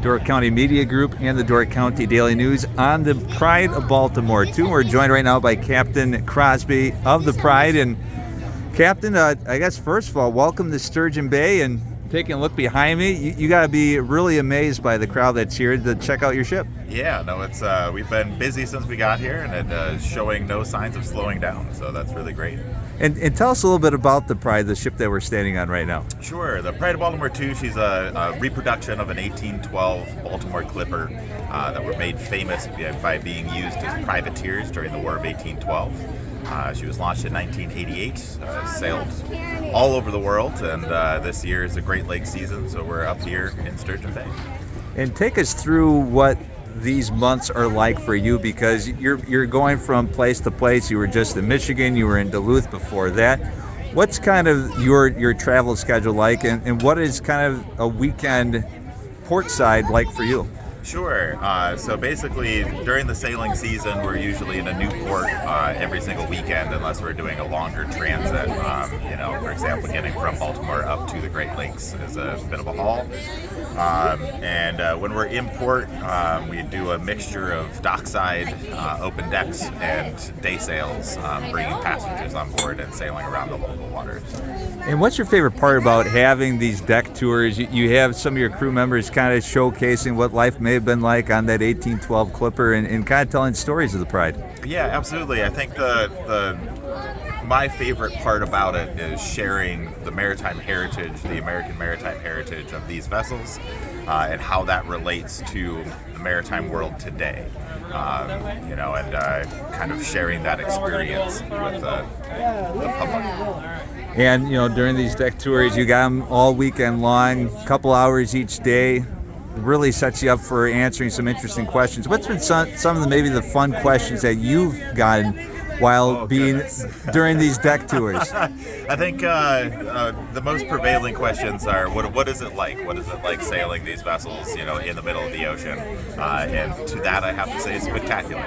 Door County Media Group and the Door County Daily News on the Pride of Baltimore. We're joined right now by Captain Crosby of the Pride. And Captain, I guess first of all, welcome to Sturgeon Bay. And taking a look behind me, you got to be really amazed by the crowd that's here to check out your ship. Yeah, no, it's we've been busy since we got here, and it's showing no signs of slowing down. So that's really great. And tell us a little bit about the Pride, the ship that we're standing on right now. Sure. The Pride of Baltimore 2, she's a reproduction of an 1812 Baltimore clipper that were made famous by being used as privateers during the War of 1812. She was launched in 1988, sailed all over the world, and this year is a Great Lakes season, so we're up here in Sturgeon Bay. And take us through what these months are like for you, because you're going from place to place. You were just in Michigan, you were in Duluth before that. What's kind of your travel schedule like, and what is kind of a weekend portside like for you? Sure. So basically, during the sailing season, we're usually in a new port every single weekend, unless we're doing a longer transit. For example, getting from Baltimore up to the Great Lakes is a bit of a haul. And when we're in port, we do a mixture of dockside, open decks, and day sails, bringing passengers on board and sailing around the local waters. And what's your favorite part about having these deck tours? You have some of your crew members kind of showcasing what life may have been like on that 1812 clipper and kind of telling stories of the Pride. Yeah, absolutely. I think my favorite part about it is sharing the maritime heritage, the American maritime heritage of these vessels, and how that relates to the maritime world today. And kind of sharing that experience with the public. And, during these deck tours, you got them all weekend long, a couple hours each day. Really sets you up for answering some interesting questions. What's been some of maybe the fun questions that you've gotten while during these deck tours? I think the most prevailing questions are what is it like? What is it like sailing these vessels, in the middle of the ocean? And to that, I have to say, it's spectacular.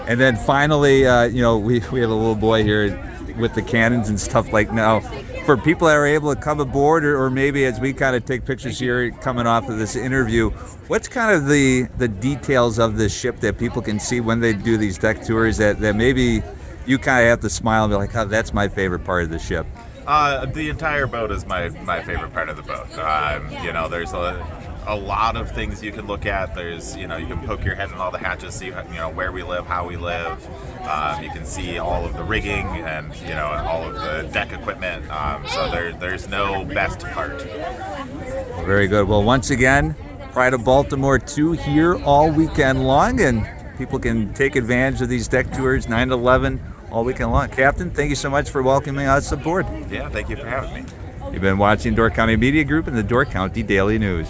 And then finally, we have a little boy here with the cannons and stuff like now. For people that are able to come aboard, or maybe as we kind of take pictures here coming off of this interview, what's kind of the details of this ship that people can see when they do these deck tours that maybe you kind of have to smile and be like, oh, that's my favorite part of the ship? The entire boat is my favorite part of the boat. There's a lot of things you can look at. There's, you can poke your head in all the hatches, see, where we live, how we live. You can see all of the rigging and, all of the deck equipment. So there's no best part. Very good. Well, once again, Pride of Baltimore 2 here all weekend long, and people can take advantage of these deck tours 9 to 11 all weekend long. Captain, thank you so much for welcoming us aboard. Yeah, thank you for having me. You've been watching Door County Media Group and the Door County Daily News.